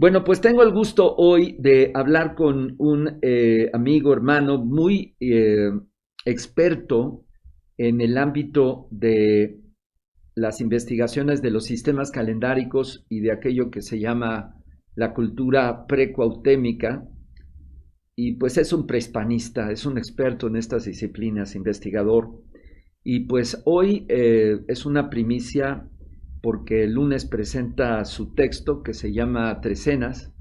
Bueno, pues tengo el gusto hoy de hablar con un amigo, hermano, muy experto en el ámbito de las investigaciones de los sistemas calendáricos y de aquello que se llama la cultura precuautémica. Y pues es un prehispanista, es un experto en estas disciplinas, investigador. Y pues hoy es una primicia porque el lunes presenta su texto que se llama Trecenas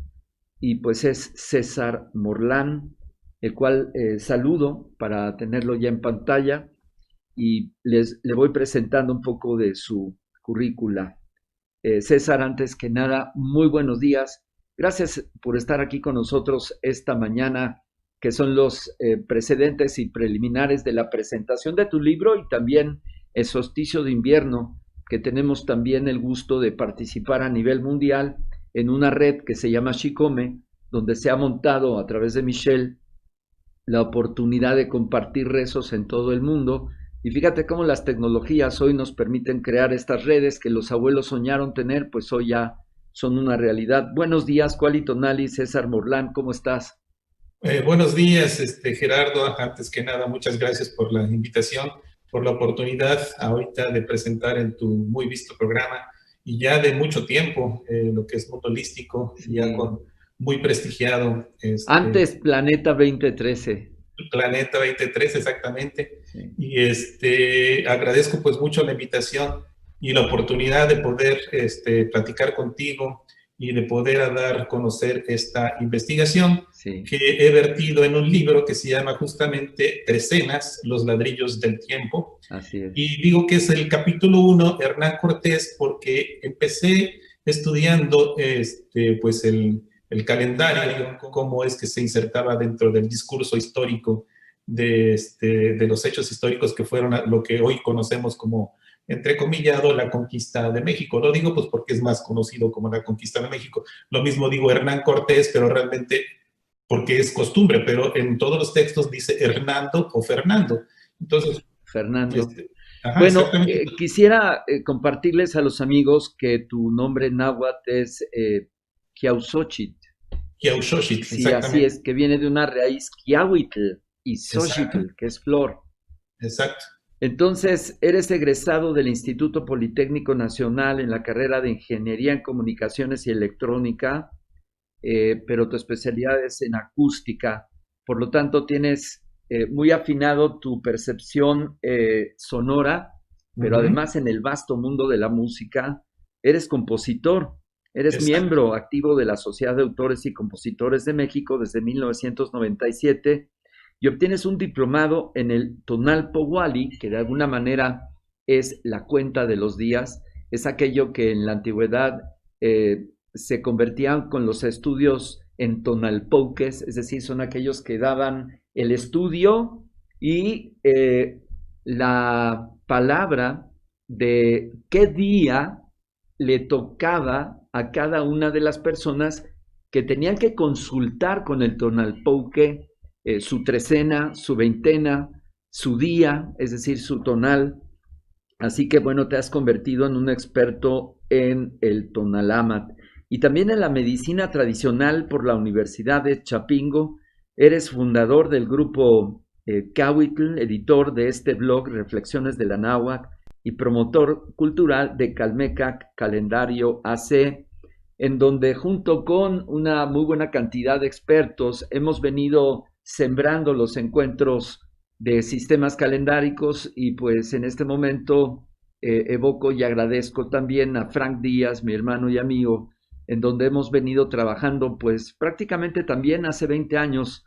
y pues es César Morlán, el cual saludo para tenerlo ya en pantalla y le voy presentando un poco de su currícula. César, antes que nada, muy buenos días. Gracias por estar aquí con nosotros esta mañana, que son los precedentes y preliminares de la presentación de tu libro y también el solsticio de invierno, que tenemos también el gusto de participar a nivel mundial en una red que se llama Shikome, donde se ha montado a través de Michelle la oportunidad de compartir rezos en todo el mundo. Y fíjate cómo las tecnologías hoy nos permiten crear estas redes que los abuelos soñaron tener, pues hoy ya son una realidad. Buenos días, Kuali Tonali, César Morlán, ¿cómo estás? Buenos días, Gerardo. Antes que nada, muchas gracias por la invitación, por la oportunidad ahorita de presentar en tu muy visto programa y ya de mucho tiempo lo que es mundo holístico, ya Sí. con muy prestigiado Antes Planeta 2013. Planeta 23 exactamente. Sí. Y agradezco pues mucho la invitación y la oportunidad de poder platicar contigo y de poder dar a conocer esta investigación Sí. que he vertido en un libro que se llama justamente Trecenas, los ladrillos del tiempo. Así es. Y digo que es el capítulo 1, Hernán Cortés, porque empecé estudiando pues el calendario, cómo es que se insertaba dentro del discurso histórico de los hechos históricos que fueron lo que hoy conocemos como, entrecomillado, la conquista de México. Lo digo pues porque es más conocido como la conquista de México. Lo mismo digo Hernán Cortés, pero realmente porque es costumbre, pero en todos los textos dice Hernando o Fernando. Entonces, Fernando. ajá, Bueno, exactamente. quisiera compartirles a los amigos que tu nombre náhuatl es Kiausochit. Yaushoshit, Sí, así exactamente. es, que viene de una raíz Kiahuitl y Exacto, Xochitl, que es flor. exacto. Entonces, eres egresado del Instituto Politécnico Nacional en la carrera de Ingeniería en Comunicaciones y Electrónica, pero tu especialidad es en acústica. Por lo tanto, tienes muy afinado tu percepción sonora, Uh pero -huh. además en el vasto mundo de la música, eres compositor. Eres Exacto. miembro activo de la Sociedad de Autores y Compositores de México desde 1997 y obtienes un diplomado en el Tonal Powali, que de alguna manera es la cuenta de los días, es aquello que en la antigüedad se convertían con los estudios en tonalpouques, es decir, son aquellos que daban el estudio y la palabra de qué día le tocaba a cada una de las personas que tenían que consultar con el tonalpouque su trecena, su veintena, su día, es decir, su tonal. Así que bueno, te has convertido en un experto en el tonalámatl y también en la medicina tradicional por la Universidad de Chapingo. Eres fundador del grupo Cahuitl, editor de este blog Reflexiones de la Náhuatl y promotor cultural de Calmecac Calendario AC, en donde junto con una muy buena cantidad de expertos hemos venido sembrando los encuentros de sistemas calendáricos y pues en este momento evoco y agradezco también a Frank Díaz, mi hermano y amigo, en donde hemos venido trabajando pues prácticamente también hace 20 años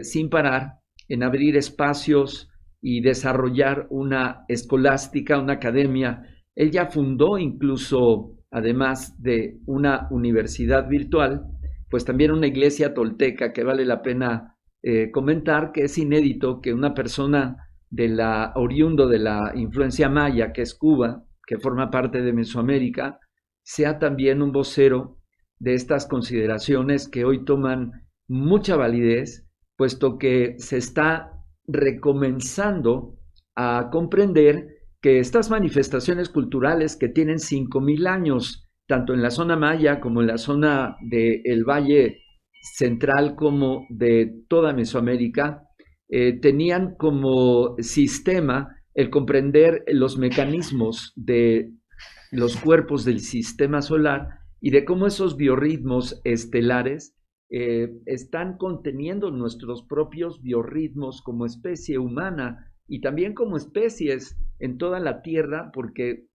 sin parar en abrir espacios y desarrollar una escolástica, una academia. Él ya fundó incluso, además de una universidad virtual, pues también una iglesia tolteca que vale la pena comentar, que es inédito que una persona de la oriundo de la influencia maya, que es Cuba, que forma parte de Mesoamérica, sea también un vocero de estas consideraciones que hoy toman mucha validez, puesto que se está recomenzando a comprender que estas manifestaciones culturales que tienen 5000 años tanto en la zona maya como en la zona del Valle Central como de toda Mesoamérica, tenían como sistema el comprender los mecanismos de los cuerpos del sistema solar y de cómo esos biorritmos estelares están conteniendo nuestros propios biorritmos como especie humana y también como especies en toda la Tierra, porque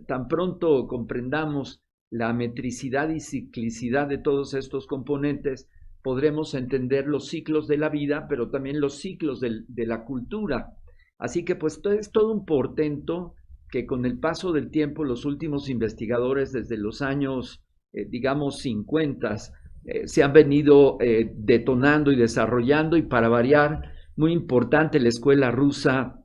tan pronto comprendamos la metricidad y ciclicidad de todos estos componentes, podremos entender los ciclos de la vida, pero también los ciclos de la cultura. Así que pues es todo un portento que con el paso del tiempo los últimos investigadores desde los años, digamos, 50, se han venido detonando y desarrollando, y para variar, muy importante la escuela rusa,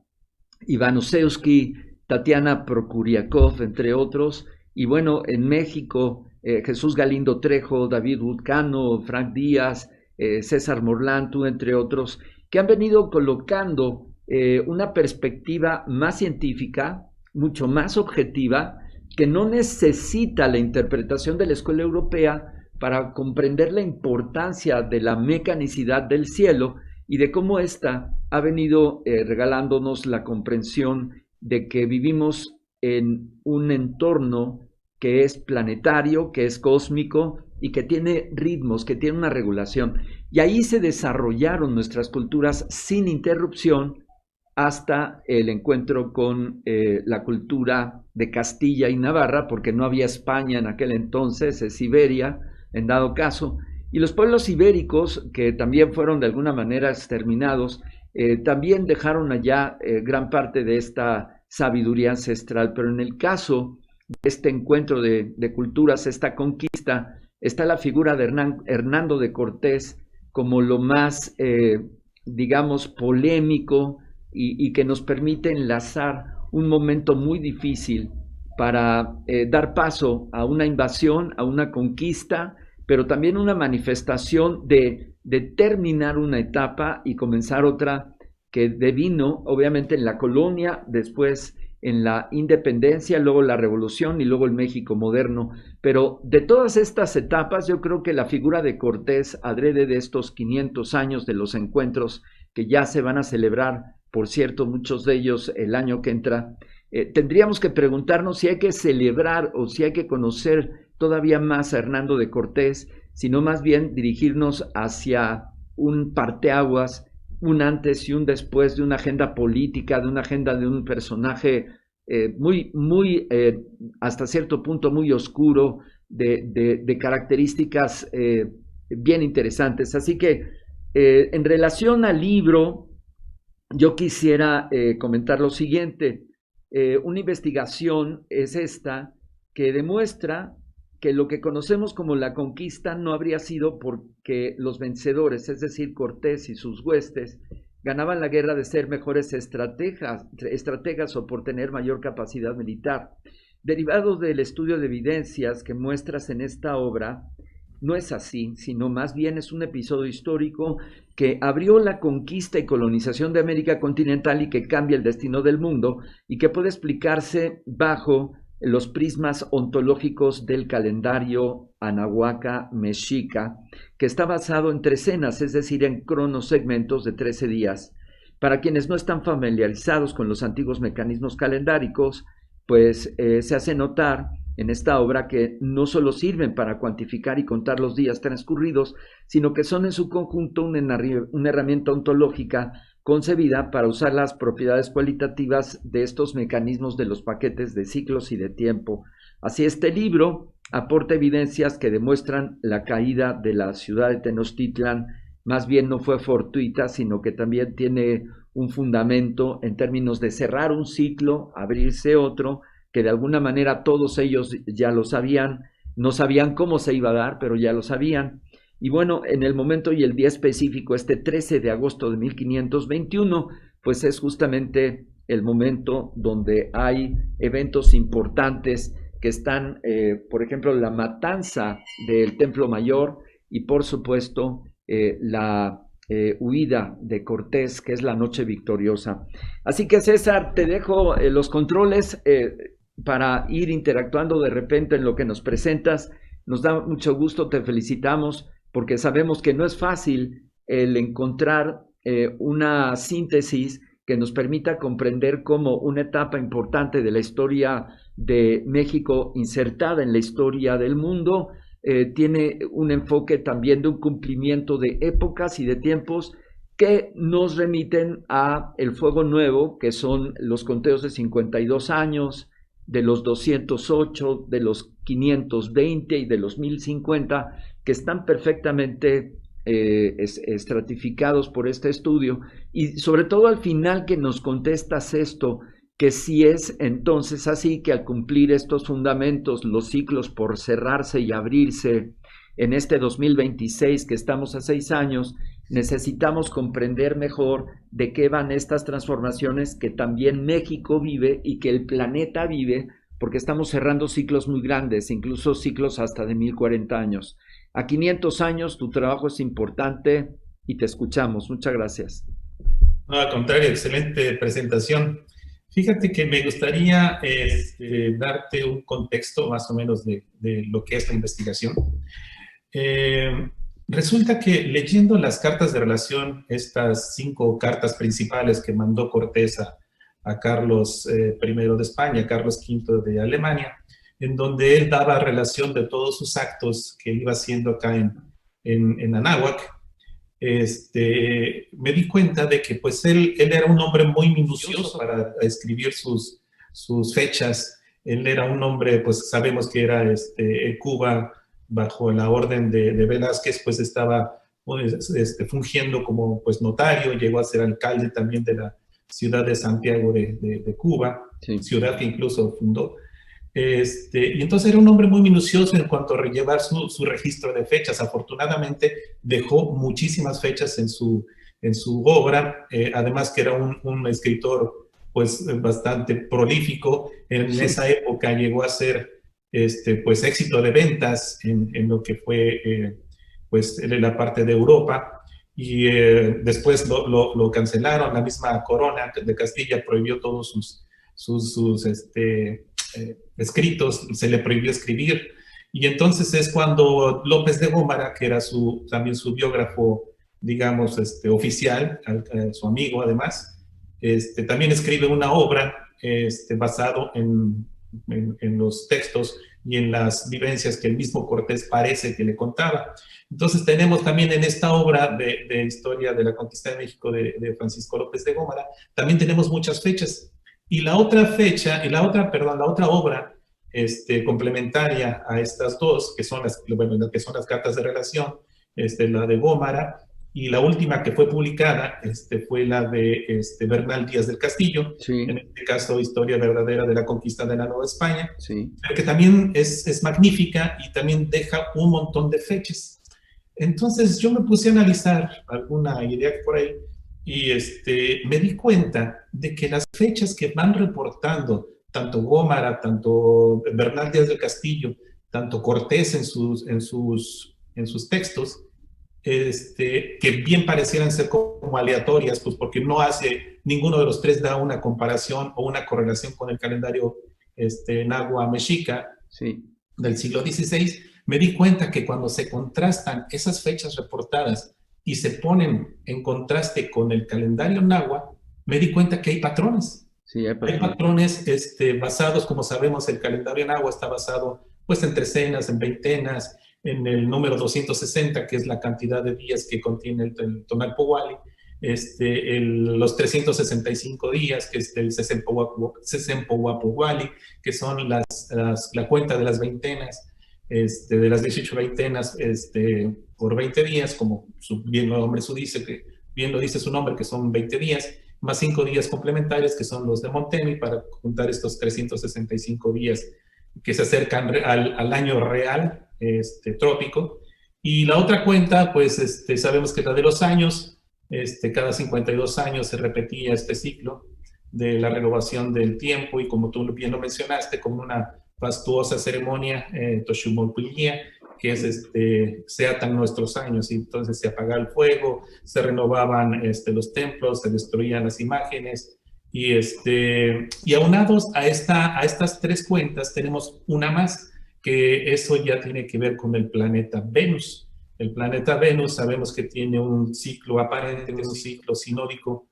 Iván Osseusky, Tatiana Prokuriakov, entre otros, y bueno, en México, Jesús Galindo Trejo, David Vulcano, Frank Díaz, César Morlantú, entre otros, que han venido colocando una perspectiva más científica, mucho más objetiva, que no necesita la interpretación de la escuela europea para comprender la importancia de la mecanicidad del cielo y de cómo ésta ha venido regalándonos la comprensión de que vivimos en un entorno que es planetario, que es cósmico y que tiene ritmos, que tiene una regulación. Y ahí se desarrollaron nuestras culturas sin interrupción hasta el encuentro con la cultura de Castilla y Navarra, porque no había España en aquel entonces, es Iberia, en dado caso. Y los pueblos ibéricos, que también fueron de alguna manera exterminados, también dejaron allá gran parte de esta sabiduría ancestral. Pero en el caso de este encuentro de culturas, esta conquista, está la figura de Hernando de Cortés como lo más, digamos, polémico y que nos permite enlazar un momento muy difícil para dar paso a una invasión, a una conquista, pero también una manifestación de terminar una etapa y comenzar otra que devino, obviamente, en la colonia, después en la independencia, luego la revolución y luego el México moderno. Pero de todas estas etapas, yo creo que la figura de Cortés, adrede de estos 500 años de los encuentros que ya se van a celebrar, por cierto, muchos de ellos el año que entra, tendríamos que preguntarnos si hay que celebrar o si hay que conocer todavía más a Hernando de Cortés, sino más bien dirigirnos hacia un parteaguas, un antes y un después de una agenda política, de una agenda de un personaje muy, hasta cierto punto muy oscuro, de características bien interesantes. Así que en relación al libro, yo quisiera comentar lo siguiente. Una investigación es esta que demuestra que lo que conocemos como la conquista no habría sido porque los vencedores, es decir, Cortés y sus huestes, ganaban la guerra de ser mejores estrategas o por tener mayor capacidad militar. Derivado del estudio de evidencias que muestras en esta obra, no es así, sino más bien es un episodio histórico que abrió la conquista y colonización de América continental y que cambia el destino del mundo y que puede explicarse bajo los prismas ontológicos del calendario anahuaca mexica, que está basado en trecenas, es decir, en cronosegmentos de 13 días. Para quienes no están familiarizados con los antiguos mecanismos calendáricos, pues se hace notar en esta obra que no solo sirven para cuantificar y contar los días transcurridos, sino que son en su conjunto una herramienta ontológica concebida para usar las propiedades cualitativas de estos mecanismos de los paquetes de ciclos y de tiempo. Así, este libro aporta evidencias que demuestran la caída de la ciudad de Tenochtitlan. Más bien no fue fortuita, sino que también tiene un fundamento en términos de cerrar un ciclo, abrirse otro, que de alguna manera todos ellos ya lo sabían, no sabían cómo se iba a dar, pero ya lo sabían. Y bueno, en el momento y el día específico, este 13 de agosto de 1521, pues es justamente el momento donde hay eventos importantes que están, por ejemplo, la matanza del Templo Mayor y por supuesto la huida de Cortés, que es la noche victoriosa. Así que César, te dejo los controles. para ir interactuando de repente en lo que nos presentas. Nos da mucho gusto, te felicitamos, porque sabemos que no es fácil el encontrar una síntesis que nos permita comprender cómo una etapa importante de la historia de México insertada en la historia del mundo tiene un enfoque también de un cumplimiento de épocas y de tiempos que nos remiten a el fuego nuevo, que son los conteos de 52 años, de los 208, de los 520 y de los 1050, que están perfectamente estratificados por este estudio, y sobre todo al final que nos contestas esto, que si es entonces así que al cumplir estos fundamentos, los ciclos por cerrarse y abrirse en este 2026, que estamos a 6 años, necesitamos comprender mejor de qué van estas transformaciones que también México vive y que el planeta vive, porque estamos cerrando ciclos muy grandes, incluso ciclos hasta de 1040 años. A 500 años tu trabajo es importante y te escuchamos. Muchas gracias. No, al contrario, excelente presentación. Fíjate que me gustaría darte un contexto más o menos de lo que es la investigación. Resulta que leyendo las cartas de relación, estas 5 cartas principales que mandó Cortés a Carlos I de España, Carlos V de Alemania, en donde él daba relación de todos sus actos que iba haciendo acá en Anáhuac, me di cuenta de que pues él era un hombre muy minucioso para escribir sus fechas. Él era un hombre, pues sabemos que era en Cuba, bajo la orden de Velázquez, pues estaba pues, fungiendo como pues notario, llegó a ser alcalde también de la ciudad de Santiago de Cuba, sí, ciudad que incluso fundó. Y entonces era un hombre muy minucioso en cuanto a llevar su registro de fechas. Afortunadamente dejó muchísimas fechas en su obra, además que era un escritor pues bastante prolífico. En sí, esa época llegó a ser pues éxito de ventas en lo que fue pues la parte de Europa, y después lo cancelaron. La misma corona de Castilla prohibió todos sus escritos, se le prohibió escribir, y entonces es cuando López de Gómara, que era también su biógrafo, digamos, oficial, su amigo además, también escribe una obra basado en los textos y en las vivencias que el mismo Cortés parece que le contaba. Entonces tenemos también en esta obra de historia de la conquista de México de Francisco López de Gómara, también tenemos muchas fechas. Y la otra fecha, la otra obra complementaria a estas dos, que son las cartas de relación, la de Gómara, y la última que fue publicada fue la de Bernal Díaz del Castillo, sí, en este caso Historia verdadera de la conquista de la Nueva España, sí, que también es magnífica y también deja un montón de fechas. Entonces yo me puse a analizar alguna idea por ahí, y me di cuenta de que las fechas que van reportando tanto Gómara, tanto Bernal Díaz del Castillo, tanto Cortés en sus textos, que bien parecieran ser como aleatorias, pues porque ninguno de los tres da una comparación o una correlación con el calendario náhuatl mexica, sí, del siglo XVI. Me di cuenta que cuando se contrastan esas fechas reportadas y se ponen en contraste con el calendario náhuatl, me di cuenta que hay patrones. Sí, hay patrones basados, como sabemos, el calendario náhuatl está basado pues en trecenas, en veintenas, en el número 260, que es la cantidad de días que contiene el Tonalpohualli, los 365 días, que es el Sesempohuapohualli, que son la cuenta de las veintenas, de las 18 veintenas por 20 días, como bien lo dice su nombre, que son 20 días, más 5 días complementarios, que son los de Montemi, para juntar estos 365 días que se acercan al año real trópico. Y la otra cuenta, pues sabemos que es la de los años. Cada 52 años se repetía este ciclo de la renovación del tiempo, y como tú bien lo mencionaste, como una fastuosa ceremonia, Toshumolpilía, que es se atan nuestros años, y entonces se apagaba el fuego, se renovaban los templos, se destruían las imágenes, Y aunados a estas tres cuentas tenemos una más, que eso ya tiene que ver con el planeta Venus. El planeta Venus sabemos que tiene un ciclo aparente, un ciclo sinódico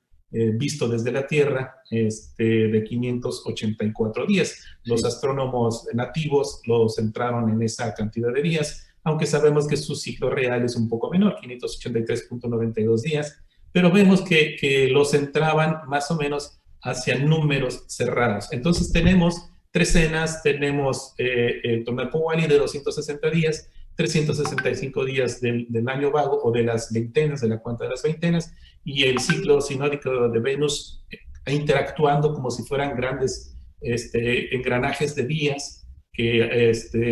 visto desde la Tierra de 584 días. Los astrónomos nativos lo centraron en esa cantidad de días, aunque sabemos que su ciclo real es un poco menor, 583.92 días, pero vemos que lo centraban más o menos hacia números cerrados. Entonces tenemos trecenas, tenemos el Tonalpohualli de 260 días, 365 días del año vago o de las veintenas, de la cuenta de las veintenas, y el ciclo sinódico de Venus interactuando como si fueran grandes engranajes de días que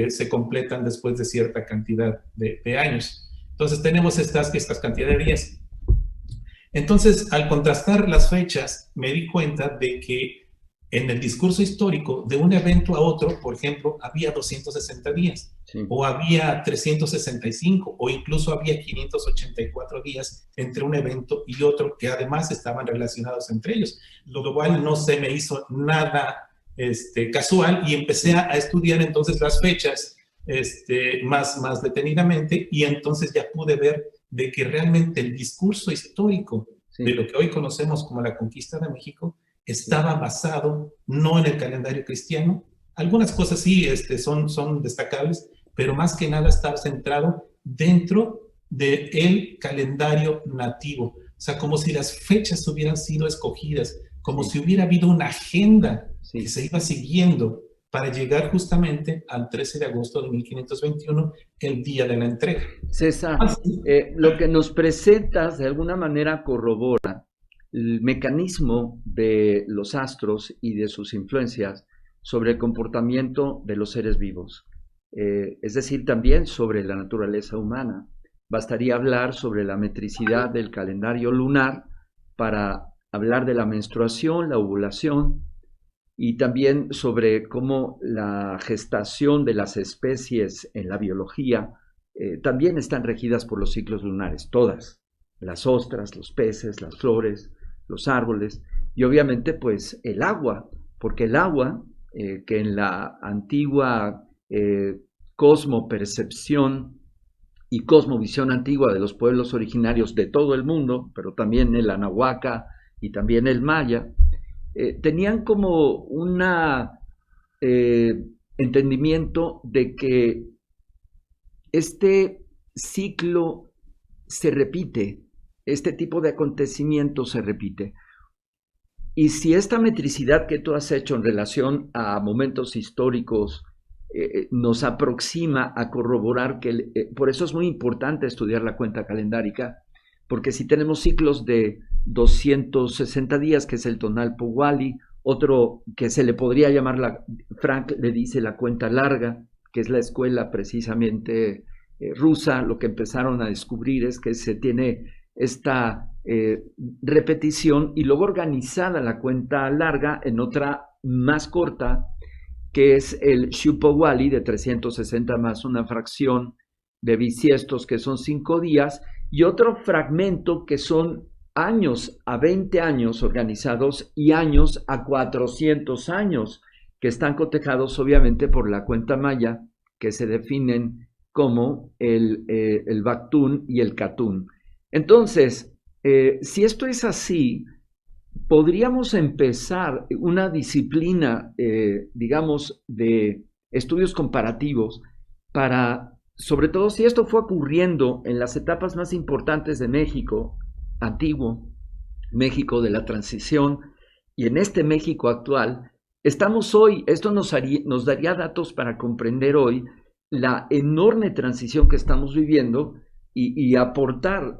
se completan después de cierta cantidad de años. Entonces tenemos estas cantidades de días. Entonces, al contrastar las fechas, me di cuenta de que en el discurso histórico, de un evento a otro, por ejemplo, había 260 días, o había 365, o incluso había 584 días entre un evento y otro, que además estaban relacionados entre ellos, lo cual no se me hizo nada casual, y empecé a estudiar entonces las fechas más detenidamente, y entonces ya pude ver de que realmente el discurso histórico de lo que hoy conocemos como la conquista de México estaba basado no en el calendario cristiano. Algunas cosas sí son destacables, pero más que nada estaba centrado dentro del calendario nativo. O sea, como si las fechas hubieran sido escogidas, como si hubiera habido una agenda que se iba siguiendo para llegar justamente al 13 de agosto de 1521, el día de la entrega. César, lo que nos presentas de alguna manera corrobora el mecanismo de los astros y de sus influencias sobre el comportamiento de los seres vivos, es decir, también sobre la naturaleza humana. Bastaría hablar sobre la metricidad del calendario lunar para hablar de la menstruación, la ovulación, y también sobre cómo la gestación de las especies en la biología también están regidas por los ciclos lunares, todas, las ostras, los peces, las flores, los árboles, y obviamente pues el agua, porque el agua, que en la antigua cosmopercepción y cosmovisión antigua de los pueblos originarios de todo el mundo, pero también el anahuaca y también el maya, tenían como un entendimiento de que este ciclo se repite, este tipo de acontecimiento se repite. Y si esta metricidad que tú has hecho en relación a momentos históricos nos aproxima a corroborar que, por eso es muy importante estudiar la cuenta calendárica, porque si tenemos ciclos de 260 días, que es el Tonalpohualli, otro que se le podría llamar, Frank le dice la cuenta larga, que es la escuela precisamente rusa, lo que empezaron a descubrir es que se tiene esta repetición y luego organizada la cuenta larga en otra más corta, que es el Xiuhpohualli de 360 más una fracción de bisiestos, que son 5 días, y otro fragmento que son años a 20 años organizados y años a 400 años, que están cotejados obviamente por la cuenta maya, que se definen como el Bactún y el Catún. Entonces, si esto es así, podríamos empezar una disciplina, digamos, de estudios comparativos para, sobre todo si esto fue ocurriendo en las etapas más importantes de México antiguo, México de la transición, y en este México actual, estamos hoy, esto nos daría datos para comprender hoy la enorme transición que estamos viviendo y aportar,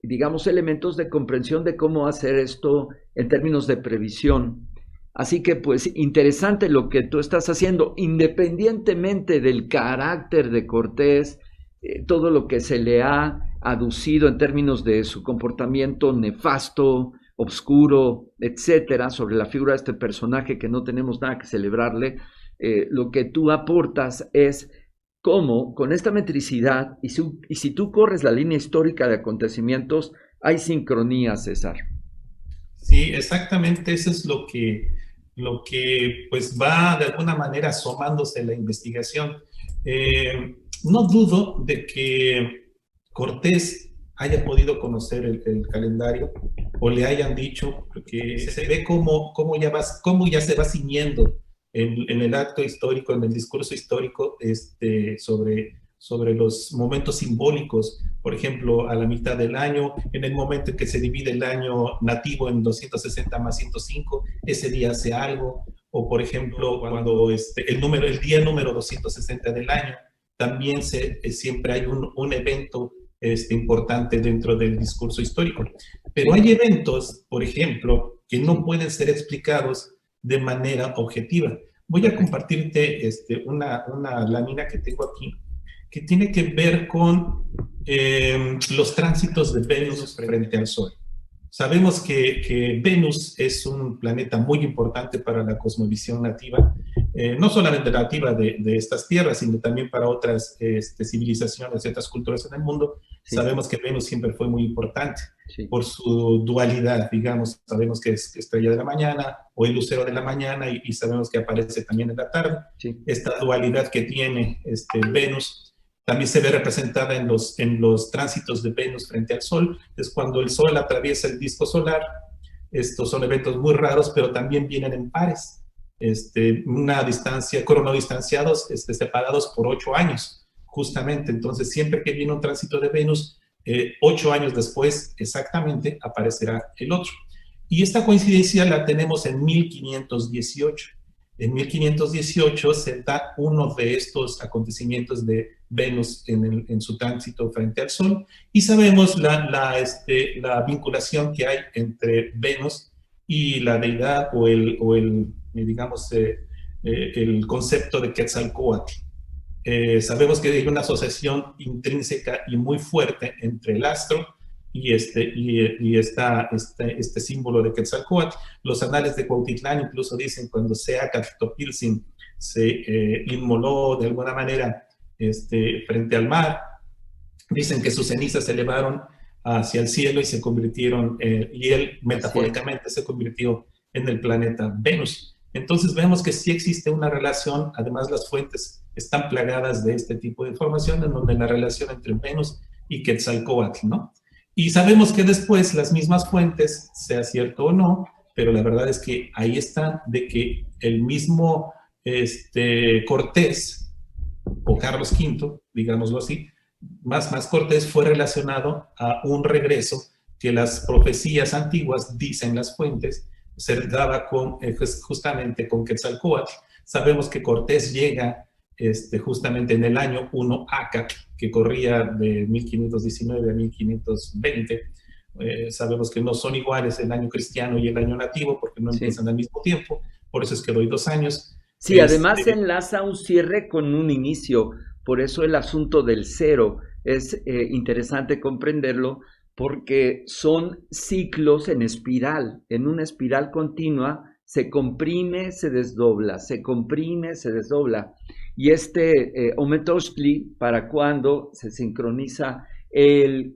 digamos, elementos de comprensión de cómo hacer esto en términos de previsión. Así que, pues, interesante lo que tú estás haciendo, independientemente del carácter de Cortés, todo lo que se le ha aducido en términos de su comportamiento nefasto, obscuro, etcétera, sobre la figura de este personaje que no tenemos nada que celebrarle. Lo que tú aportas es cómo, con esta metricidad, y si tú corres la línea histórica de acontecimientos, hay sincronía, César. Sí, exactamente eso es lo que pues va de alguna manera asomándose en la investigación. No dudo de que Cortés haya podido conocer el calendario o le hayan dicho, porque se ve cómo ya se va ciñendo en el acto histórico, en el discurso histórico sobre los momentos simbólicos. Por ejemplo, a la mitad del año, en el momento en que se divide el año nativo en 260 más 105, ese día hace algo. O por ejemplo, cuando el día número 260 del año, también siempre hay un evento importante dentro del discurso histórico. Pero hay eventos, por ejemplo, que no pueden ser explicados de manera objetiva. Voy a compartirte una lámina que tengo aquí, que tiene que ver con los tránsitos de Venus frente al Sol. Sabemos que Venus es un planeta muy importante para la cosmovisión nativa, no solamente nativa de estas tierras, sino también para otras civilizaciones y otras culturas en el mundo. Sí, Sabemos que Venus siempre fue muy importante sí, por su dualidad, digamos. Sabemos que es estrella de la mañana o el lucero de la mañana y sabemos que aparece también en la tarde. sí. Esta dualidad que tiene Venus también se ve representada en los tránsitos de Venus frente al Sol. Es cuando el Sol atraviesa el disco solar. Estos son eventos muy raros, pero también vienen en pares. Una distancia, cronodistanciados, separados por 8 años, justamente. Entonces, siempre que viene un tránsito de Venus, 8 años después, exactamente, aparecerá el otro. Y esta coincidencia la tenemos en 1518. En 1518 se da uno de estos acontecimientos de Venus en su tránsito frente al Sol y sabemos la vinculación que hay entre Venus y la deidad digamos, el concepto de Quetzalcóatl. Sabemos que hay una asociación intrínseca y muy fuerte entre el astro y este símbolo de Quetzalcóatl. Los anales de Cuautitlán incluso dicen cuando Seacatl-Topiltzin se inmoló de alguna manera frente al mar, dicen que sus cenizas se elevaron hacia el cielo y se convirtieron, y él metafóricamente se convirtió en el planeta Venus. Entonces vemos que sí existe una relación, además las fuentes están plagadas de este tipo de información, en donde la relación entre Venus y Quetzalcóatl, ¿no? Y sabemos que después las mismas fuentes, sea cierto o no, pero la verdad es que ahí están, de que el mismo Cortés, o Carlos V, digámoslo así, más Cortés fue relacionado a un regreso que las profecías antiguas, dicen las fuentes, se daba justamente con Quetzalcóatl. Sabemos que Cortés llega justamente en el año 1 Aca, que corría de 1519 a 1520. Sabemos que no son iguales el año cristiano y el año nativo, porque no Sí. empiezan al mismo tiempo, por eso es que doy 2 años. Sí, además se enlaza un cierre con un inicio, por eso el asunto del cero es interesante comprenderlo porque son ciclos en espiral, en una espiral continua, se comprime, se desdobla, se comprime, se desdobla. Y Ometoshtli, para cuando se sincroniza el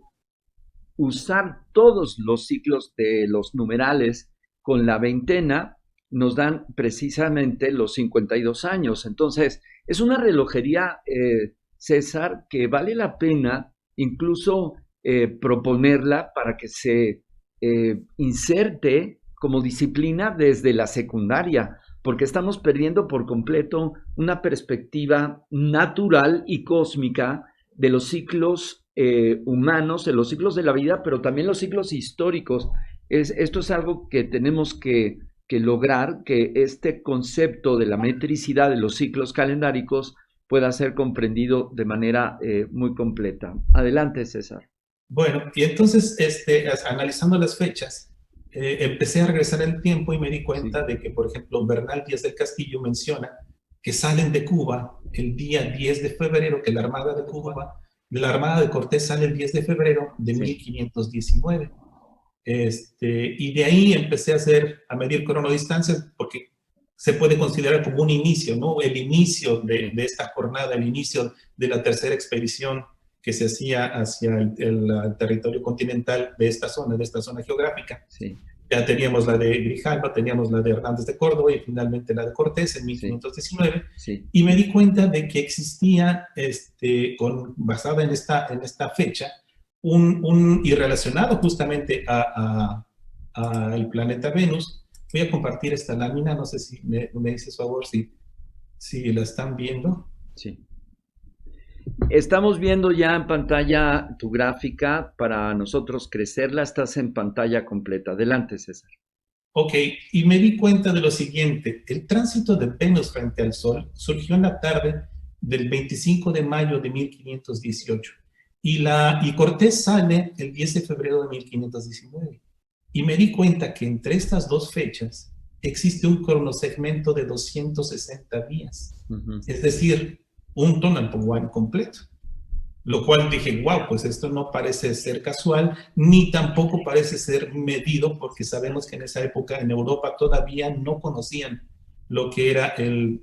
usar todos los ciclos de los numerales con la veintena, nos dan precisamente los 52 años. Entonces, es una relojería, César, que vale la pena incluso proponerla para que se inserte como disciplina desde la secundaria, porque estamos perdiendo por completo una perspectiva natural y cósmica de los ciclos humanos, de los ciclos de la vida, pero también los ciclos históricos. Esto es algo que tenemos que lograr, que este concepto de la metricidad de los ciclos calendáricos pueda ser comprendido de manera muy completa. Adelante, César. Bueno, y entonces, analizando las fechas, empecé a regresar el tiempo y me di Sí, cuenta de que, por ejemplo, Bernal Díaz del Castillo menciona que salen de Cuba el día 10 de febrero, que la Armada de Cuba, la Armada de Cortés sale el 10 de febrero de sí, 1519. Y de ahí empecé a medir cronodistancias, porque se puede considerar como un inicio, ¿no? El inicio sí, de esta jornada, el inicio de la tercera expedición que se hacía hacia el territorio continental de esta zona geográfica. sí. Ya teníamos la de Grijalva, teníamos la de Hernández de Córdoba y finalmente la de Cortés en Sí, 1519. sí. Y me di cuenta de que existía, basada en esta fecha, y relacionado justamente a el planeta Venus. Voy a compartir esta lámina, no sé si me dices favor si la están viendo. Sí. Estamos viendo ya en pantalla tu gráfica para nosotros crecerla. Estás en pantalla completa. Adelante, César. Ok, y me di cuenta de lo siguiente. El tránsito de Venus frente al Sol surgió en la tarde del 25 de mayo de 1518 y Cortés sale el 10 de febrero de 1519. Y me di cuenta que entre estas dos fechas existe un cronosegmento de 260 días, es decir, un Tonalpohualli completo. Lo cual dije, wow, pues esto no parece ser casual, ni tampoco parece ser medido, porque sabemos que en esa época en Europa todavía no conocían lo que era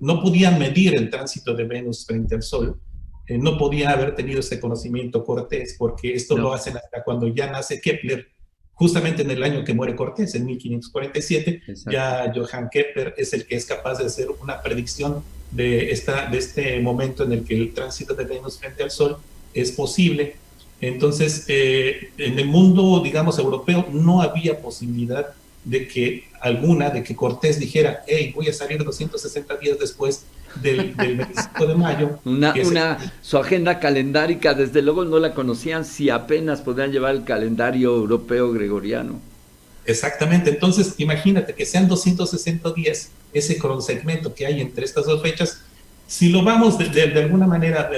no podían medir el tránsito de Venus frente al Sol, no podía haber tenido ese conocimiento Cortés, porque esto No. lo hacen hasta cuando ya nace Kepler, justamente en el año que muere Cortés, en 1547, Exacto. ya Johann Kepler es el que es capaz de hacer una predicción de este momento en el que el tránsito de Venus frente al Sol es posible. Entonces, en el mundo, digamos, europeo, no había posibilidad de que Cortés dijera, hey, voy a salir 260 días después del 25 de mayo. Su agenda calendárica, desde luego no la conocían, si apenas podían llevar el calendario europeo gregoriano. Exactamente, entonces imagínate que sean 260 días ese cronosegmento que hay entre estas dos fechas. Si lo vamos de alguna manera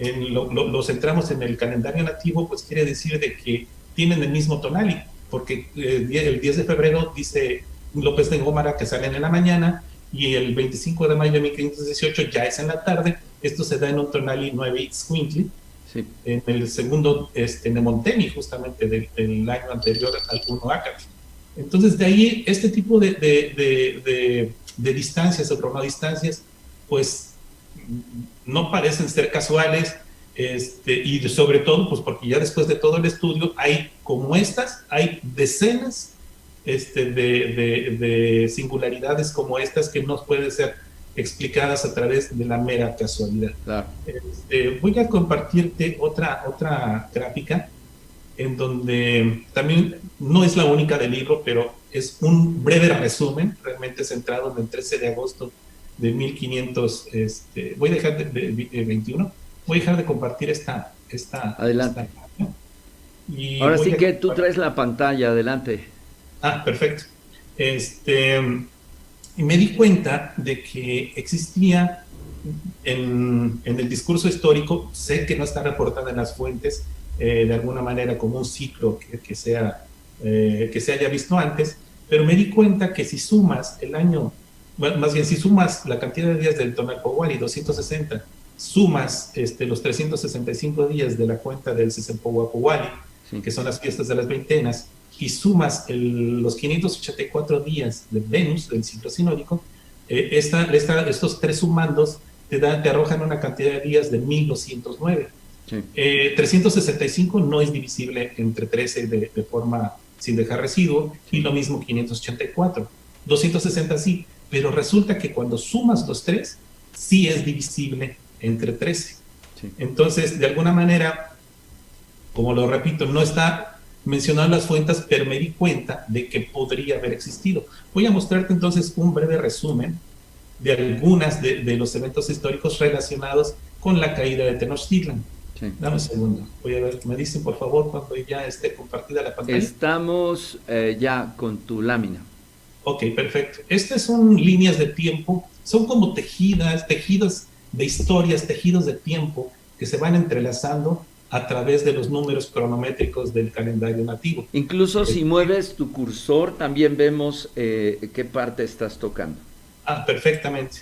lo centramos en el calendario nativo, pues quiere decir de que tienen el mismo tonali, porque el 10 de febrero dice López de Gómara que salen en la mañana y el 25 de mayo de 1518 ya es en la tarde. Esto se da en un tonali 9 Squintly, sí, en el segundo Nemontemi, justamente del año anterior al 1 Acatl. Entonces, de ahí este tipo de distancias o cronodistancias, pues no parecen ser casuales, y sobre todo, pues porque ya después de todo el estudio hay como estas, hay decenas de singularidades como estas que no pueden ser explicadas a través de la mera casualidad. Claro. Voy a compartirte otra gráfica en donde también no es la única del libro, pero es un breve resumen realmente centrado en el 13 de agosto de 1500, voy a dejar de 21, voy a dejar de compartir esta adelante. Y ahora sí que tú traes la pantalla, adelante. Perfecto. Y me di cuenta de que existía en el discurso histórico, sé que no está reportada en las fuentes de alguna manera como un ciclo que se haya visto antes, pero me di cuenta que si sumas el año, más bien si sumas la cantidad de días del Tonalpohualli, 260, sumas los 365 días de la cuenta del Sesempowapowalli, sí, que son las fiestas de las veintenas, y sumas los 584 días de Venus, del ciclo sinódico, estos tres sumandos te arrojan una cantidad de días de 1209. Sí. 365 no es divisible entre 13 de forma sin dejar residuo, sí, y lo mismo 584. 260 sí, pero resulta que cuando sumas los tres, sí es divisible entre 13. Sí. Entonces, de alguna manera, como lo repito, no está mencionado las fuentes, pero me di cuenta de que podría haber existido. Voy a mostrarte entonces un breve resumen de algunas de los eventos históricos relacionados con la caída de Tenochtitlan. Sí. Dame un segundo, voy a ver, me dicen por favor cuando ya esté compartida la pantalla. Estamos ya con tu lámina. Ok, perfecto. Estas son líneas de tiempo, son como tejidos de historias, tejidos de tiempo que se van entrelazando a través de los números cronométricos del calendario nativo. Incluso si mueves tu cursor, también vemos qué parte estás tocando. Perfectamente.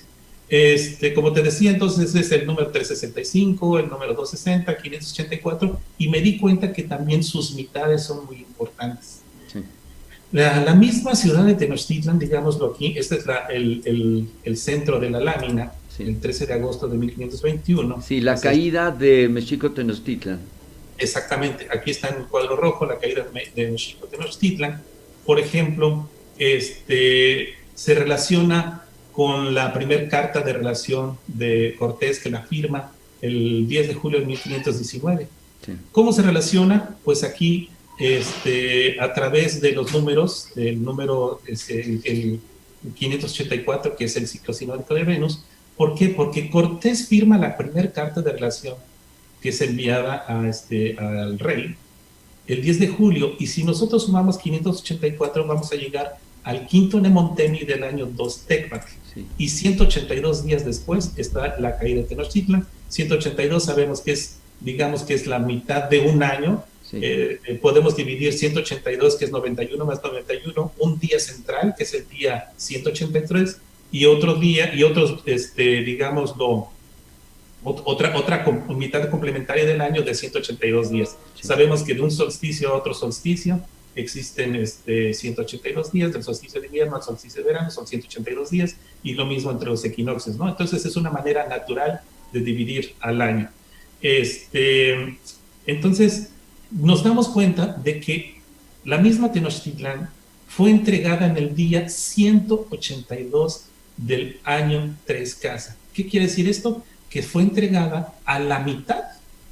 Como te decía, entonces es el número 365, el número 260, 584, y me di cuenta que también sus mitades son muy importantes. Sí. La misma ciudad de Tenochtitlan, digámoslo aquí, este es el centro de la lámina, sí, el 13 de agosto de 1521. Sí, la caída de Mexico Tenochtitlan. Exactamente, aquí está en el cuadro rojo la caída de Mexico Tenochtitlan. por ejemplo, se relaciona con la primera carta de relación de Cortés, que la firma el 10 de julio de 1519. Sí. ¿Cómo se relaciona? Pues aquí, a través de los números, el número el 584, que es el ciclo sinódico de Venus. ¿Por qué? Porque Cortés firma la primera carta de relación que es enviada al rey el 10 de julio, y si nosotros sumamos 584, vamos a llegar al quinto Nemontemi del año 2 Tecmatl. Sí. Y 182 días después está la caída de Tenochtitlan. 182 sabemos que es, digamos que es la mitad de un año. Sí. Podemos dividir 182, que es 91 más 91, un día central, que es el día 183, y otro día, y otros, digámoslo, otra mitad complementaria del año de 182 días. Sí. Sabemos que de un solsticio a otro solsticio existen 182 días, del solsticio de invierno al solsticio de verano son 182 días, y lo mismo entre los equinoccios, ¿no? Entonces es una manera natural de dividir al año. Entonces nos damos cuenta de que la misma Tenochtitlan fue entregada en el día 182 del año 3 Casa. ¿Qué quiere decir esto? Que fue entregada a la mitad,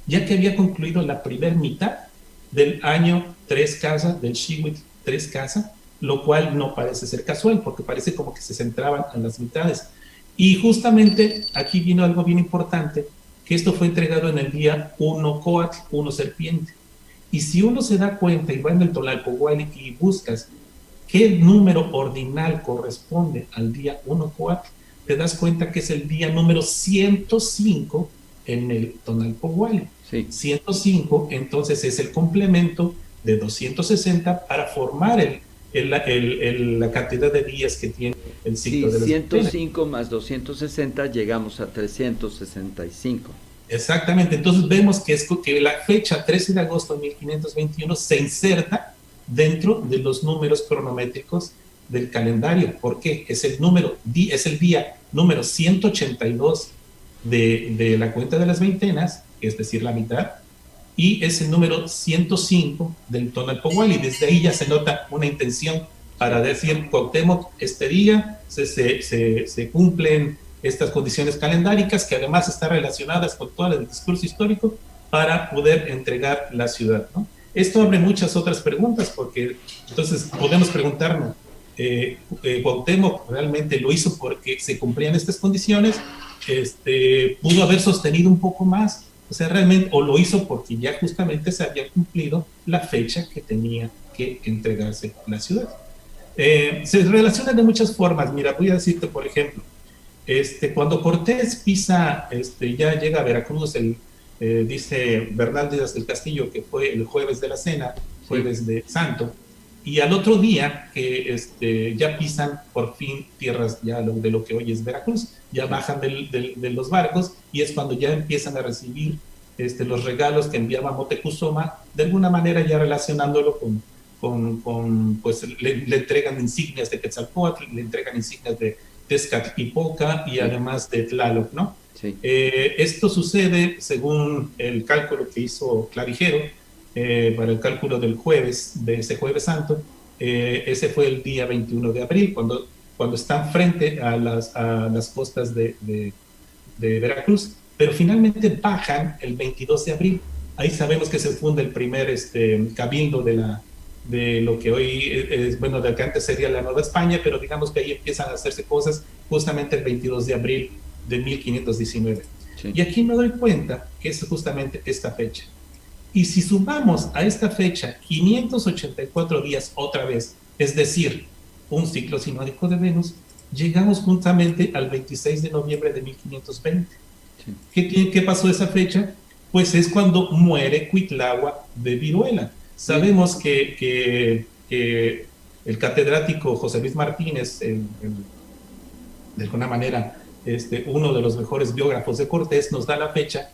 ya que había concluido la primera mitad del año 3 Casa, del Xiwitl 3 Casa, lo cual no parece ser casual, porque parece como que se centraban en las mitades. Y justamente aquí vino algo bien importante, que esto fue entregado en el día 1 Coatl, 1 Serpiente. Y si uno se da cuenta y va en el Tonalpohualli y buscas qué número ordinal corresponde al día 1 Coatl, te das cuenta que es el día número 105 en el Tonalpohualli. Sí. 105, entonces es el complemento de 260 para formar la cantidad de días que tiene el ciclo de la 105 más 260 llegamos a 365. Exactamente, entonces vemos que la fecha 13 de agosto de 1521 se inserta dentro de los números cronométricos del calendario. ¿Por qué? Es el día número 182 de la cuenta de las veintenas, es decir, la mitad, y es el número 105 del Tonalpohualli. Desde ahí ya se nota una intención para decir, Cuauhtémoc, este día se cumplen estas condiciones calendáricas, que además están relacionadas con todo el discurso histórico, para poder entregar la ciudad, ¿no? Esto abre muchas otras preguntas, porque entonces podemos preguntarnos, Cuauhtémoc realmente lo hizo porque se cumplían estas condiciones, pudo haber sostenido un poco más, o sea, realmente, o lo hizo porque ya justamente se había cumplido la fecha que tenía que entregarse la ciudad. Se relaciona de muchas formas. Mira, voy a decirte, por ejemplo, cuando Cortés pisa, ya llega a Veracruz, dice Bernal Díaz del Castillo que fue el jueves de la cena, jueves de Santo, y al otro día que ya pisan por fin tierras ya de lo que hoy es Veracruz, ya bajan de los barcos, y es cuando ya empiezan a recibir los regalos que enviaba Moctezuma, de alguna manera ya relacionándolo pues le entregan insignias de Quetzalcóatl, le entregan insignias de Tezcatlipoca y además de Tlaloc, ¿no? Sí. Esto sucede según el cálculo que hizo Clavijero para el cálculo del jueves, de ese jueves santo. Ese fue el día 21 de abril, cuando están frente a las costas de Veracruz, pero finalmente bajan el 22 de abril. Ahí sabemos que se funda el primer cabildo de lo que hoy es, bueno, de que antes sería la Nueva España, pero digamos que ahí empiezan a hacerse cosas justamente el 22 de abril de 1519. Sí. Y aquí me doy cuenta que es justamente esta fecha. Y si sumamos a esta fecha 584 días otra vez, es decir, un ciclo sinódico de Venus, llegamos justamente al 26 de noviembre de 1520. Sí. ¿Qué pasó esa fecha? Pues es cuando muere Cuitlahua de viruela. Sabemos que el catedrático José Luis Martínez, de alguna manera uno de los mejores biógrafos de Cortés, nos da la fecha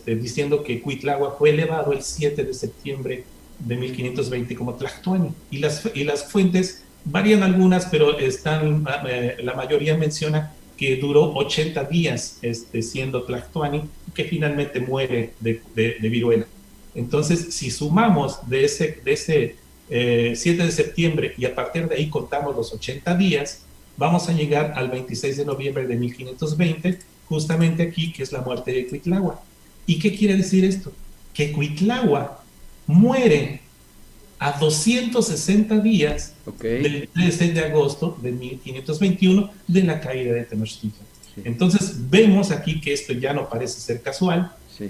diciendo que Cuitlahua fue elevado el 7 de septiembre de 1520 como Tlactuani. Y las fuentes varían algunas, pero la mayoría menciona que duró 80 días siendo Tlactuani, que finalmente muere de viruela. Entonces, si sumamos de ese 7 de septiembre y a partir de ahí contamos los 80 días, vamos a llegar al 26 de noviembre de 1520, justamente aquí, que es la muerte de Cuitlahua. ¿Y qué quiere decir esto? Que Cuitlahua muere a 260 días del 13 de agosto de 1521 de la caída de Tenochtitlan. Sí. Entonces vemos aquí que esto ya no parece ser casual, sí.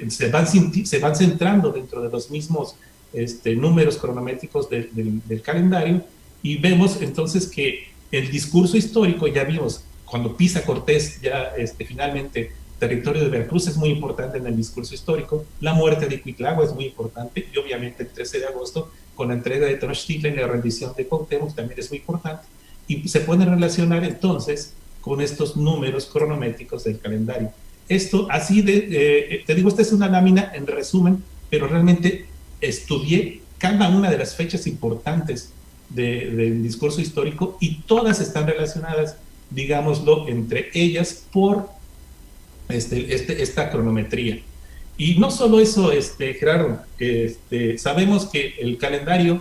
Se van centrando dentro de los mismos números cronométricos del calendario, y vemos entonces que el discurso histórico, ya vimos, cuando pisa Cortés ya finalmente territorio de Veracruz, es muy importante en el discurso histórico. La muerte de Cuitlahua es muy importante, y obviamente el 13 de agosto con la entrega de Tenochtitlan y la rendición de Cuauhtémoc también es muy importante, y se puede relacionar entonces con estos números cronométricos del calendario. Esto así te digo, esta es una lámina en resumen, pero realmente estudié cada una de las fechas importantes del discurso histórico, y todas están relacionadas, digámoslo, entre ellas por esta cronometría. Y no solo eso, Gerardo, sabemos que el calendario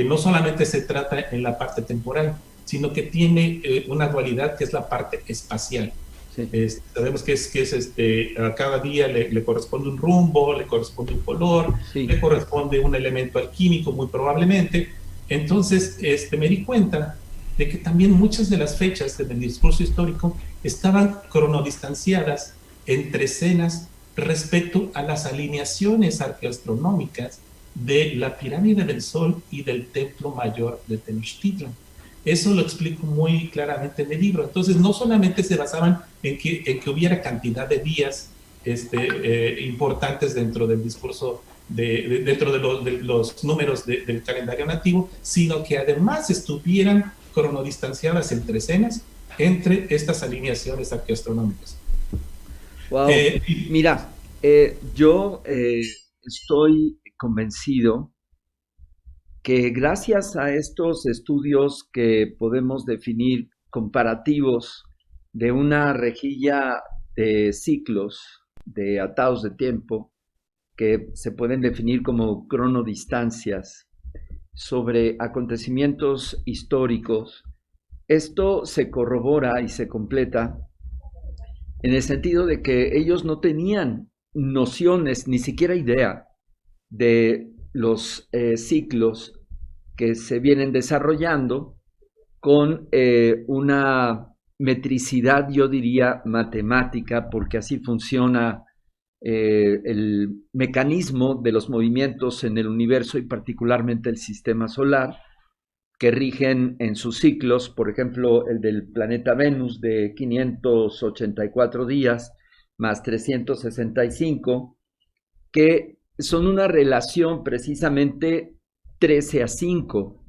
no solamente se trata en la parte temporal, sino que tiene una dualidad que es la parte espacial. Sí. Sabemos que a cada día le corresponde un rumbo, le corresponde un color, sí. Le corresponde un elemento alquímico muy probablemente. Entonces me di cuenta de que también muchas de las fechas del discurso histórico estaban cronodistanciadas entre escenas respecto a las alineaciones arqueoastronómicas de la pirámide del Sol y del templo mayor de Tenochtitlan. Eso lo explico muy claramente en el libro. Entonces, no solamente se basaban en que hubiera cantidad de días importantes dentro del discurso, dentro de los números del calendario nativo, sino que además estuvieran cronodistanciadas entre escenas, entre estas alineaciones arqueoastronómicas. Wow. Mira, yo estoy convencido que gracias a estos estudios que podemos definir comparativos de una rejilla de ciclos, de atados de tiempo, que se pueden definir como cronodistancias sobre acontecimientos históricos, esto se corrobora y se completa en el sentido de que ellos no tenían nociones, ni siquiera idea de los ciclos que se vienen desarrollando con una metricidad, yo diría, matemática, porque así funciona el mecanismo de los movimientos en el universo y particularmente el sistema solar, que rigen en sus ciclos, por ejemplo, el del planeta Venus de 584 días más 365, que son una relación precisamente 13:5.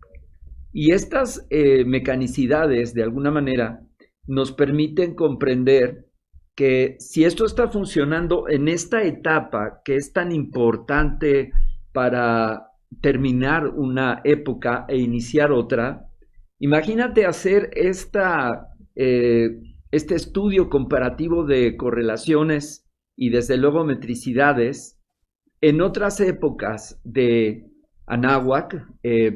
Y estas mecanicidades, de alguna manera, nos permiten comprender que si esto está funcionando en esta etapa que es tan importante para terminar una época e iniciar otra, imagínate hacer este estudio comparativo de correlaciones y desde luego metricidades en otras épocas de Anáhuac,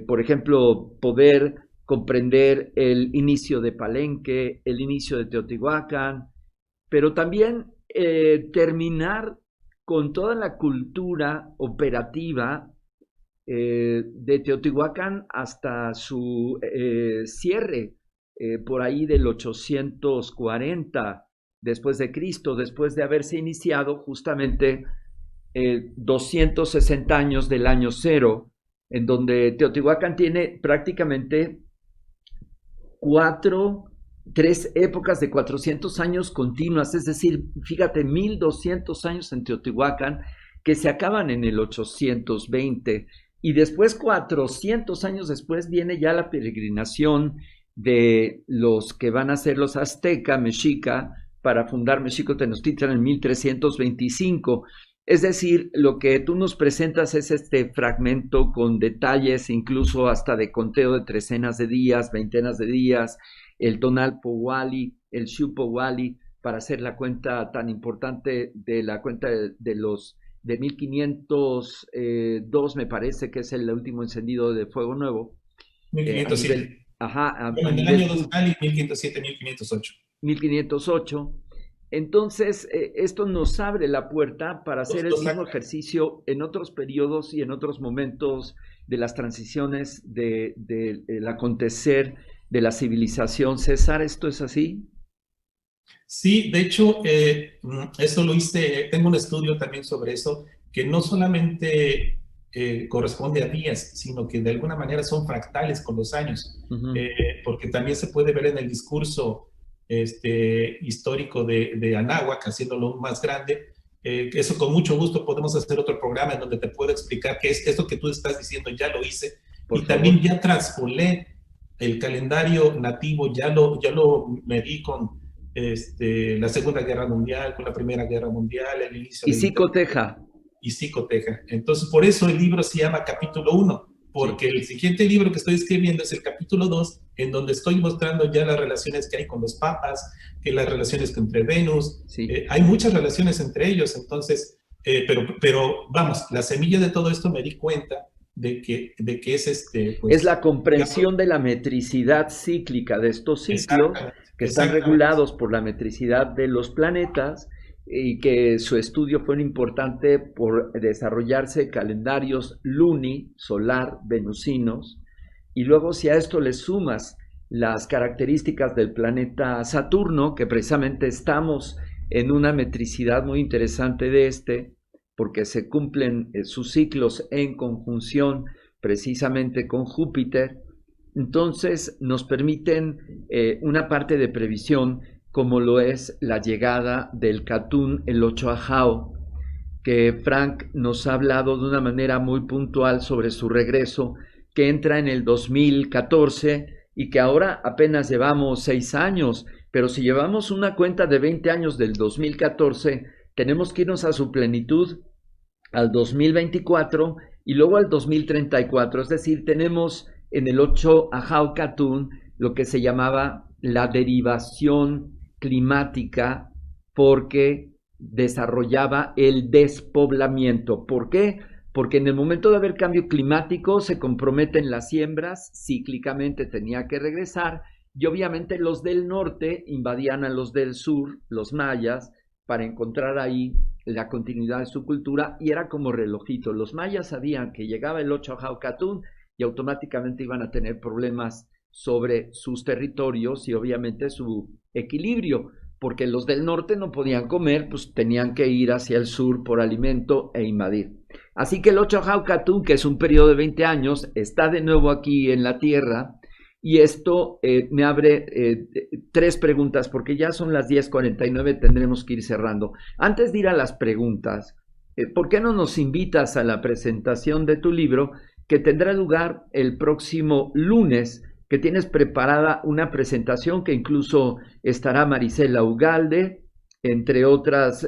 por ejemplo, poder comprender el inicio de Palenque, el inicio de Teotihuacán, pero también terminar con toda la cultura operativa de Teotihuacán hasta su cierre por ahí del 840 después de Cristo, después de haberse iniciado justamente 260 años del año cero, en donde Teotihuacán tiene prácticamente tres épocas de 400 años continuas, es decir, fíjate, 1200 años en Teotihuacán que se acaban en el 820, y después 400 años después viene ya la peregrinación de los que van a ser los azteca, mexica, para fundar Mexico Tenochtitlan en 1325. Es decir, lo que tú nos presentas es este fragmento con detalles, incluso hasta de conteo de trecenas de días, veintenas de días, el tonal Powali, el Shu Powali, para hacer la cuenta tan importante de la cuenta de los de 1502, me parece que es el último encendido de Fuego Nuevo, a 1507. nivel, ajá, Bueno, a en el nivel año 2000, 1507, 1508. 1508. Entonces, esto nos abre la puerta para hacer el Los mismo actas. ejercicio en otros periodos y en otros momentos de las transiciones del acontecer de la civilización. César, ¿esto es así? Sí, de hecho, eso lo hice, tengo un estudio también sobre eso, que no solamente corresponde a días, sino que de alguna manera son fractales con los años, Ujú. porque también se puede ver en el discurso histórico de Anáhuac, haciéndolo aún más grande. Eso con mucho gusto podemos hacer otro programa en donde te puedo explicar qué es esto que tú estás diciendo, ya lo hice, Por y también favor. ya traspolé el calendario nativo, ya lo medí con la Segunda Guerra Mundial, con la Primera Guerra Mundial, el inicio Y del Internet psicoteja. y psicoteja. Entonces, por eso el libro se llama Capítulo 1, Sí, porque el siguiente libro que estoy escribiendo es el capítulo 2, en donde estoy mostrando ya las relaciones que hay con los papas, que las relaciones entre Venus, sí. hay muchas relaciones entre ellos, entonces, pero vamos, la semilla de todo esto me di cuenta de que es Es pues, la digamos, comprensión de la metricidad cíclica de estos ciclos exactamente, que están exactamente. regulados por la metricidad de los planetas y que su estudio fue importante por desarrollarse calendarios luni, solar, venusinos, y luego si a esto le sumas las características del planeta Saturno, que precisamente estamos en una metricidad muy interesante de este, porque se cumplen sus ciclos en conjunción precisamente con Júpiter, entonces nos permiten una parte de previsión como lo es la llegada del Catún, el 8 Ajao, que Frank nos ha hablado de una manera muy puntual sobre su regreso, que entra en el 2014 y que ahora apenas llevamos 6 años, pero si llevamos una cuenta de 20 años del 2014, tenemos que irnos a su plenitud al 2024 y luego al 2034. Es decir, tenemos en el 8 Ajao Katun lo que se llamaba la derivación climática porque desarrollaba el despoblamiento. ¿Por qué? Porque en el momento de haber cambio climático se comprometen las siembras, cíclicamente tenía que regresar y obviamente los del norte invadían a los del sur, los mayas, para encontrar ahí la continuidad de su cultura y era como relojito. Los mayas sabían que llegaba el 8 a Jaucatún y automáticamente iban a tener problemas sobre sus territorios y obviamente su equilibrio, porque los del norte no podían comer, pues tenían que ir hacia el sur por alimento e invadir. Así que el 8 a Jaucatún, que es un periodo de 20 años, está de nuevo aquí en la Tierra. Y esto me abre tres preguntas, porque ya son las 10:49, tendremos que ir cerrando. Antes de ir a las preguntas, ¿por qué no nos invitas a la presentación de tu libro que tendrá lugar el próximo lunes? Que tienes preparada una presentación que incluso estará Marisela Ugalde, entre otras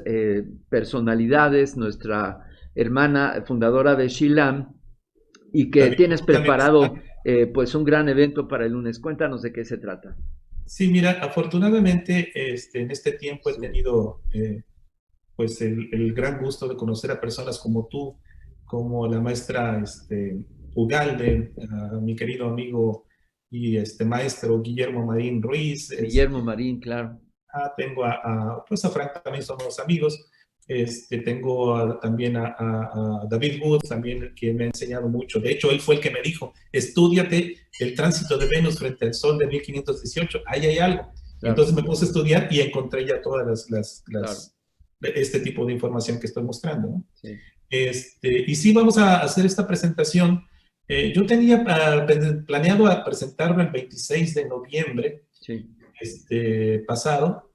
personalidades, nuestra hermana fundadora de Shilam, y que David tienes también preparado está. pues un gran evento para el lunes. Cuéntanos de qué se trata. Sí, mira, afortunadamente en este tiempo he Sí. tenido pues el gran gusto de conocer a personas como tú, como la maestra Ugalde, a mi querido amigo y maestro Guillermo Marín Ruiz, Guillermo Marín, claro. tengo pues a Frank, también somos amigos. Tengo también a David Wood, también que me ha enseñado mucho. De hecho, él fue el que me dijo, estúdiate el tránsito de Venus frente al Sol de 1518, ahí hay algo. Claro, Entonces me puse a estudiar y encontré ya todas claro. este tipo de información que estoy mostrando, ¿no? Sí, Y sí, vamos a hacer esta presentación. Yo tenía planeado a presentarlo el 26 de noviembre sí, pasado,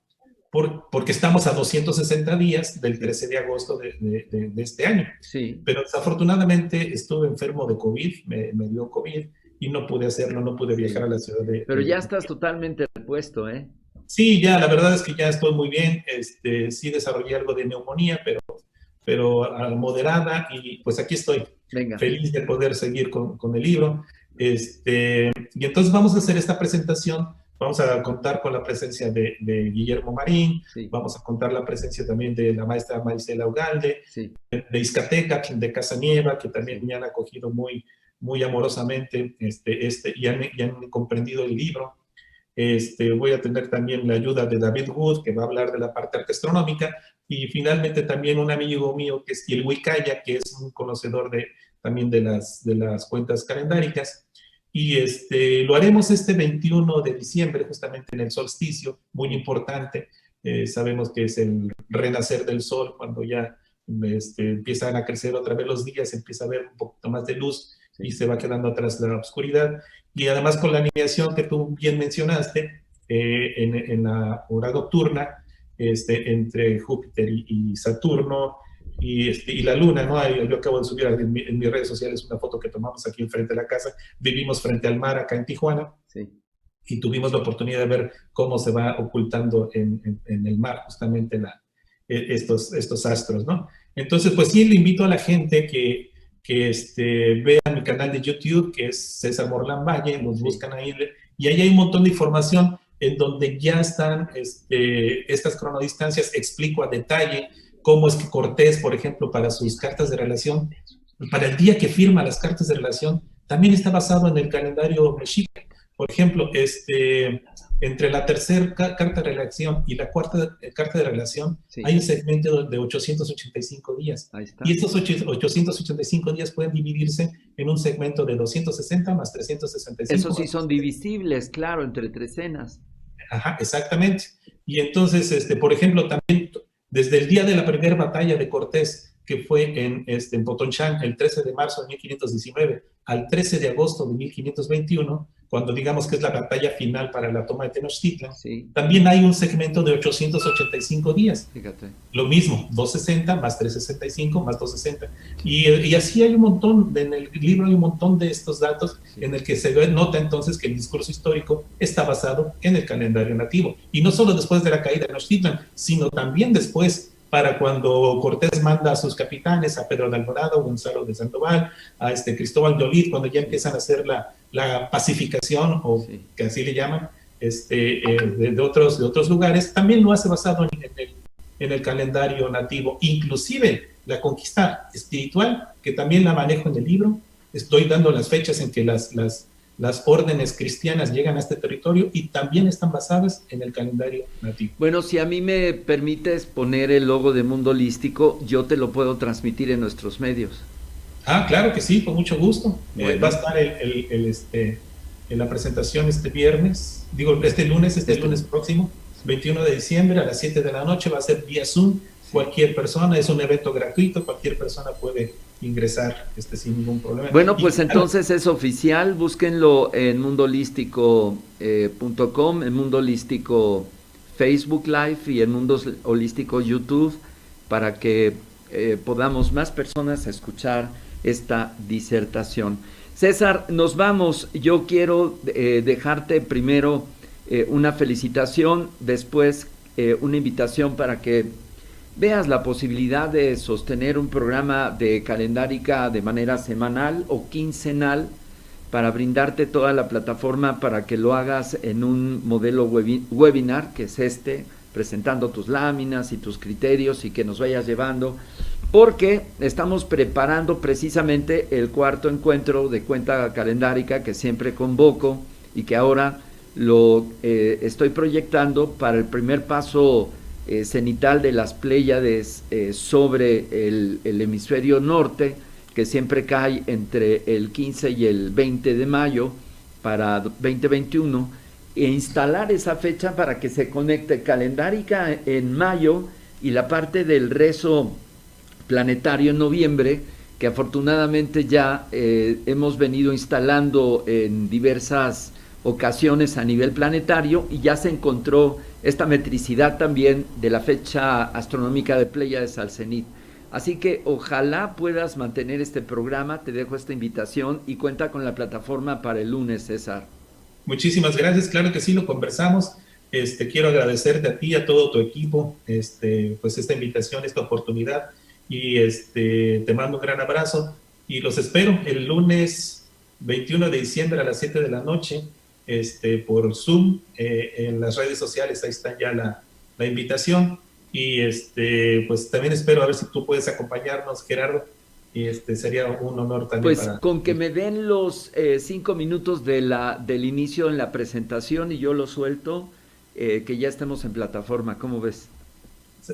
porque estamos a 260 días del sí, 13 de agosto de este año. sí. Pero desafortunadamente estuve enfermo de COVID, me dio COVID y no pude hacerlo, no pude viajar a Sí. la ciudad Pero ya estás totalmente repuesto, ¿eh? Sí, ya, la verdad es que ya estoy muy bien. Sí desarrollé algo de neumonía, pero moderada y pues aquí estoy, Venga. feliz de poder seguir con el libro. Y entonces vamos a hacer esta presentación Vamos a contar con la presencia de Guillermo Marín, Sí, vamos a contar la presencia también de la maestra Marisela Ugalde, sí, de Izcateca, de Casa Nieva, que también sí, me han acogido muy, muy amorosamente y han comprendido el libro. Voy a tener también la ayuda de David Wood, que va a hablar de la parte astronómica, y finalmente también un amigo mío que es el Wicaya, que es un conocedor también de las cuentas calendáricas. Y lo haremos este 21 de diciembre, justamente en el solsticio, muy importante. Sabemos que es el renacer del sol, cuando ya empiezan a crecer otra vez los días, empieza a haber un poquito más de luz y sí. se va quedando atrás la oscuridad. Y además con la alineación que tú bien mencionaste, en la hora nocturna, entre Júpiter y Saturno y la Luna, ¿no? Yo acabo de subir en mis redes sociales una foto que tomamos aquí enfrente de la casa. Vivimos frente al mar acá en Tijuana Sí. y tuvimos la oportunidad de ver cómo se va ocultando en el mar justamente estos astros, ¿no? Entonces, pues sí, le invito a la gente que vea mi canal de YouTube, que es César Morlán Valle, los Sí. buscan ahí, y ahí hay un montón de información en donde ya están estas cronodistancias, explico a detalle cómo es que Cortés, por ejemplo, para sus cartas de relación, para el día que firma las cartas de relación, también está basado en el calendario mexica. Por ejemplo, entre la tercera carta de relación y la cuarta carta de relación Sí. hay un segmento de 885 días. Ahí está. Y estos 885 días pueden dividirse en un segmento de 260 más Esos 365 sí más son divisibles, claro, entre trecenas. Ajá, exactamente. Y entonces, por ejemplo, también desde el día de la primera batalla de Cortés, que fue en Potonchán, el 13 de marzo de 1519, al 13 de agosto de 1521, cuando digamos que es la batalla final para la toma de Tenochtitlan, Sí, también hay un segmento de 885 días. fíjate. Lo mismo, 260 más 365 más 260. Y así hay un montón, en el libro hay un montón de estos datos Sí. en el que se nota entonces que el discurso histórico está basado en el calendario nativo. Y no solo después de la caída de Tenochtitlan, sino también después, para cuando Cortés manda a sus capitanes, a Pedro de Alvarado, Gonzalo de Sandoval, a Cristóbal de Olid, cuando ya empiezan a hacer la pacificación, o Sí. que así le llaman, de otros lugares, también lo hace basado en el calendario nativo, inclusive la conquista espiritual, que también la manejo en el libro. Estoy dando las fechas en que las órdenes cristianas llegan a este territorio y también están basadas en el calendario nativo. Bueno, si a mí me permites poner el logo de Mundo Holístico, yo te lo puedo transmitir en nuestros medios. Ah, claro que sí, con mucho gusto. Va a Bueno, estar en la presentación este viernes, digo, este lunes próximo, 21 de diciembre a las 7 de la noche, va a ser vía Zoom. sí. Cualquier persona, es un evento gratuito, cualquier persona puede ingresar sin ningún problema. Bueno, Y pues claro, entonces es oficial, búsquenlo en mundoholístico.com, en Mundo Holístico Facebook Live y en Mundo Holístico YouTube para que podamos más personas escuchar esta disertación. César, nos vamos. Yo quiero dejarte primero una felicitación, después una invitación para que veas la posibilidad de sostener un programa de calendárica de manera semanal o quincenal para brindarte toda la plataforma para que lo hagas en un modelo webinar, que es presentando tus láminas y tus criterios y que nos vayas llevando, porque estamos preparando precisamente el cuarto encuentro de cuenta calendárica que siempre convoco y que ahora lo estoy proyectando para el primer paso cenital de las Pléyades sobre el hemisferio norte, que siempre cae entre el 15 y el 20 de mayo para 2021, e instalar esa fecha para que se conecte calendárica en mayo y la parte del rezo planetario en noviembre, que afortunadamente ya hemos venido instalando en diversas ocasiones a nivel planetario y ya se encontró esta metricidad también de la fecha astronómica de Pléyades al cenit. Así que ojalá puedas mantener este programa, te dejo esta invitación y cuenta con la plataforma para el lunes, César. muchísimas gracias, claro que sí, lo conversamos. Quiero agradecerte a ti, a todo tu equipo, pues esta invitación, esta oportunidad, y te mando un gran abrazo y los espero el lunes 21 de diciembre a las 7 de la noche por Zoom, en las redes sociales, ahí está ya la invitación. Y pues también espero a ver si tú puedes acompañarnos, Gerardo, y sería un honor también Pues con que me den los 5 minutos del inicio en la presentación y yo lo suelto, que ya estemos en plataforma, ¿cómo ves?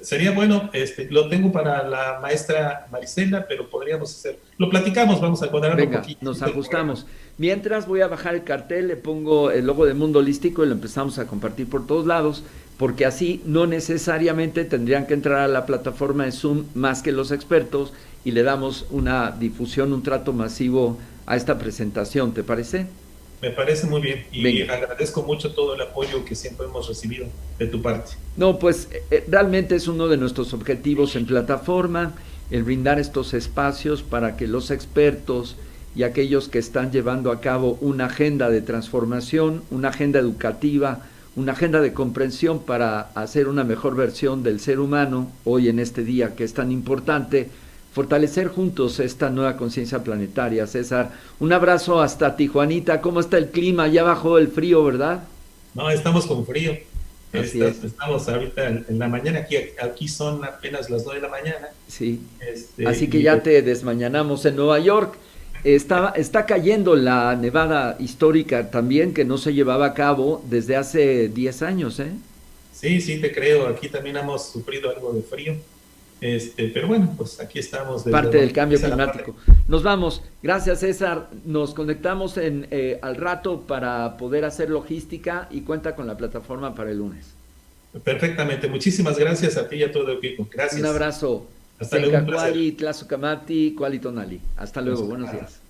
Sería bueno, lo tengo para la maestra Marisela, pero podríamos hacer, lo platicamos, vamos a cuadrarlo un Venga, poquito. nos ajustamos. Mientras voy a bajar el cartel, le pongo el logo de Mundo Holístico y lo empezamos a compartir por todos lados, porque así no necesariamente tendrían que entrar a la plataforma de Zoom más que los expertos y le damos una difusión, un trato masivo a esta presentación, ¿te parece? Me parece muy bien y Venga. agradezco mucho todo el apoyo que siempre hemos recibido de tu parte. No, pues realmente es uno de nuestros objetivos en plataforma, el brindar estos espacios para que los expertos y aquellos que están llevando a cabo una agenda de transformación, una agenda educativa, una agenda de comprensión para hacer una mejor versión del ser humano hoy en este día que es tan importante, fortalecer juntos esta nueva conciencia planetaria. César, un abrazo hasta Tijuanita. ¿Cómo está el clima? Ya bajó el frío, ¿verdad? No, estamos con frío. Así es. Estamos ahorita en la mañana, aquí son apenas las 9 de la mañana. Sí. Así que ya te desmañanamos en Nueva York. Está cayendo la nevada histórica también, que no se llevaba a cabo desde hace 10 años, ¿eh? Sí, sí, te creo. Aquí también hemos sufrido algo de frío. Pero bueno, pues aquí estamos. Parte del cambio climático. Nos vamos. Gracias, César. Nos conectamos al rato para poder hacer logística y cuenta con la plataforma para el lunes. Perfectamente. Muchísimas gracias a ti y a todo el equipo. Gracias. Un abrazo. Hasta luego. Un placer. Tlazocamati, Cuali Tonali. Hasta luego. Buenos días.